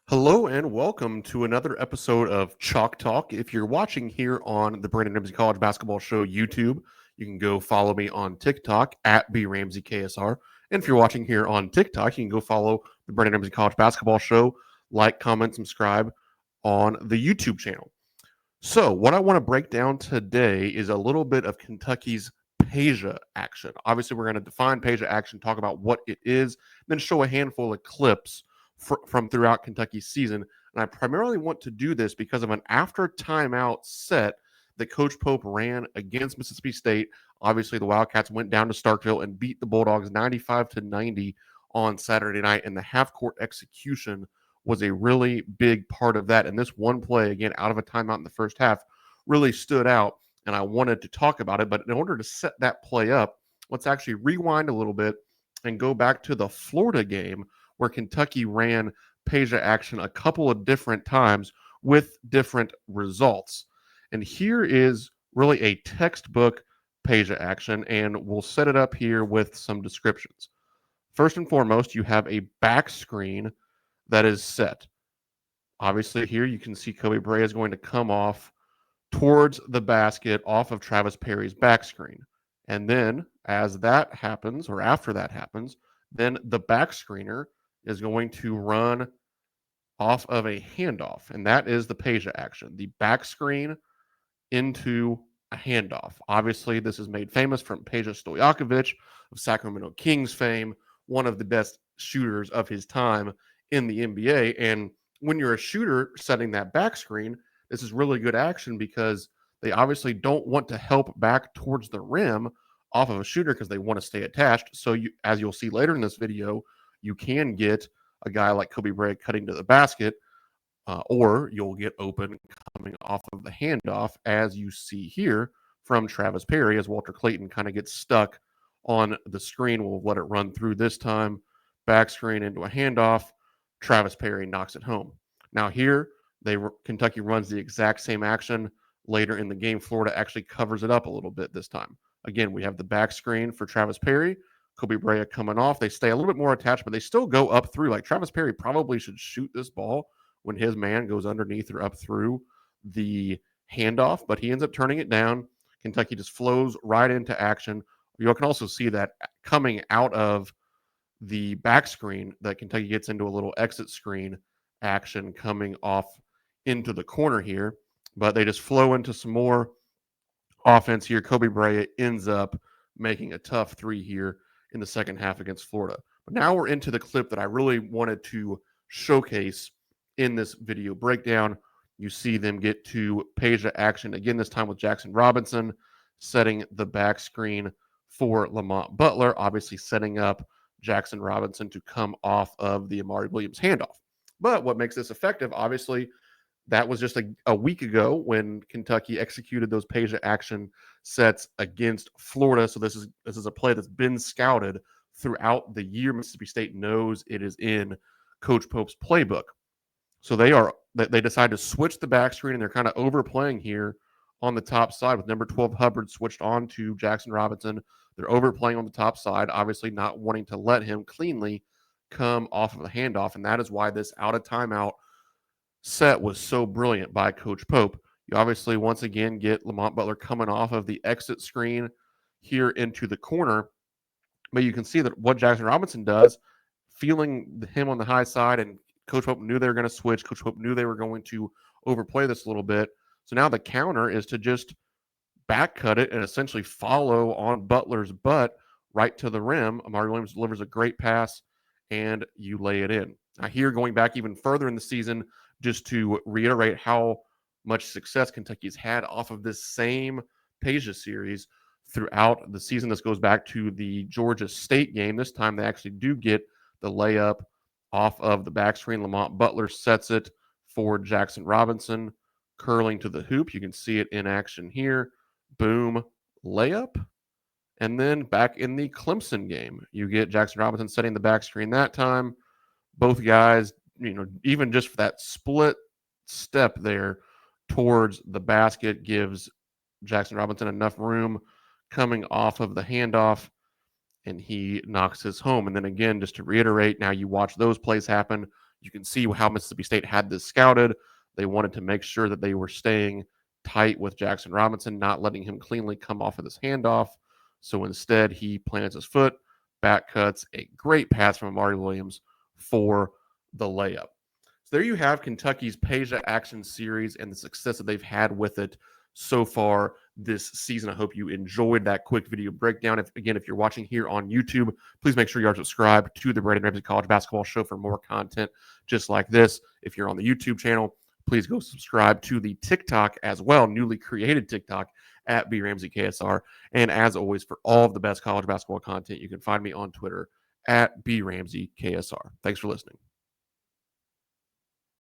Hello and welcome to another episode of Chalk Talk. If you're watching here on the Brandon Ramsey College Basketball Show YouTube, you can go follow me on TikTok at BRamseyKSR. And if you're watching here on TikTok, you can go follow the Brandon Ramsey College Basketball Show, like, comment, subscribe on the YouTube channel. So, what I want to break down today is a little bit of Kentucky's Peja action. Obviously, we're going to define Peja action, talk about what it is, then show a handful of clips from throughout Kentucky's season. And I primarily want to do this because of an after timeout set that Coach Pope ran against Mississippi State. Obviously, the Wildcats went down to Starkville and beat the Bulldogs 95-90 on Saturday night, and the half-court execution was a really big part of that. And this one play, again, out of a timeout in the first half, really stood out, and I wanted to talk about it. But in order to set that play up, let's actually rewind a little bit and go back to the Florida game where Kentucky ran Peja action a couple of different times with different results. And here is really a textbook Peja action, and we'll set it up here with some descriptions. First and foremost, you have a back screen that is set. Obviously, here you can see Kobe Bray is going to come off towards the basket off of Travis Perry's back screen. And then, as that happens, or after that happens, then the back screener is going to run off of a handoff. And that is the Peja action, the back screen into a handoff. Obviously, this is made famous from Peja Stojakovic of Sacramento Kings fame, one of the best shooters of his time in the NBA. And when you're a shooter setting that back screen, this is really good action because they obviously don't want to help back towards the rim off of a shooter because they want to stay attached. So you, as you'll see later in this video, you can get a guy like Kobe Bray cutting to the basket, or you'll get open coming off of the handoff, as you see here from Travis Perry, as Walter Clayton kind of gets stuck on the screen. We'll let it run through this time. Back screen into a handoff. Travis Perry knocks it home. Now here, Kentucky runs the exact same action later in the game. Florida actually covers it up a little bit this time. Again, we have the back screen for Travis Perry. Kobe Bryant coming off. They stay a little bit more attached, but they still go up through. Like Travis Perry probably should shoot this ball when his man goes underneath or up through the handoff, but he ends up turning it down. Kentucky just flows right into action. You can also see that coming out of the back screen that Kentucky gets into a little exit screen action coming off into the corner here, but they just flow into some more offense here. Kobe Bryant ends up making a tough three here in the second half against Florida. But now we're into the clip that I really wanted to showcase in this video breakdown. You see them get to Peja action again, this time with Jackson Robinson setting the back screen for Lamont Butler, obviously setting up Jackson Robinson to come off of the Amari Williams handoff. But what makes this effective, obviously, that was just a week ago when Kentucky executed those Peja action sets against Florida. So this is a play that's been scouted throughout the year. Mississippi State knows it is in Coach Pope's playbook. So they decide to switch the back screen, and they're kind of overplaying here on the top side with number 12 Hubbard switched on to Jackson Robinson. They're overplaying on the top side, obviously not wanting to let him cleanly come off of the handoff, and that is why this out of timeout set was so brilliant by Coach Pope. You obviously once again get Lamont Butler coming off of the exit screen here into the corner, but you can see that what Jackson Robinson does, feeling him on the high side, and Coach Pope knew they were going to switch. Coach Pope knew they were going to overplay this a little bit. So now the counter is to just back cut it and essentially follow on Butler's butt right to the rim. Amari Williams delivers a great pass, and you lay it in. Now here, going back even further in the season, just to reiterate how much success Kentucky's had off of this same Peja series throughout the season. This goes back to the Georgia State game. This time they actually do get the layup off of the back screen. Lamont Butler sets it for Jackson Robinson, curling to the hoop. You can see it in action here. Boom, layup. And then back in the Clemson game, you get Jackson Robinson setting the back screen that time. Both guys, even just for that split step there towards the basket gives Jackson Robinson enough room coming off of the handoff, and he knocks his home. And then again, just to reiterate, now you watch those plays happen. You can see how Mississippi State had this scouted. They wanted to make sure that they were staying tight with Jackson Robinson, not letting him cleanly come off of this handoff. So instead, he plants his foot, back cuts, a great pass from Amari Williams for the layup. So there you have Kentucky's Peja Action Series and the success that they've had with it so far this season. I hope you enjoyed that quick video breakdown. If you're watching here on YouTube, please make sure you are subscribed to the Brandon Ramsey College Basketball Show for more content just like this. If you're on the YouTube channel, please go subscribe to the TikTok as well, newly created TikTok at BRamseyKSR. And as always, for all of the best college basketball content, you can find me on Twitter at BRamseyKSR. Thanks for listening.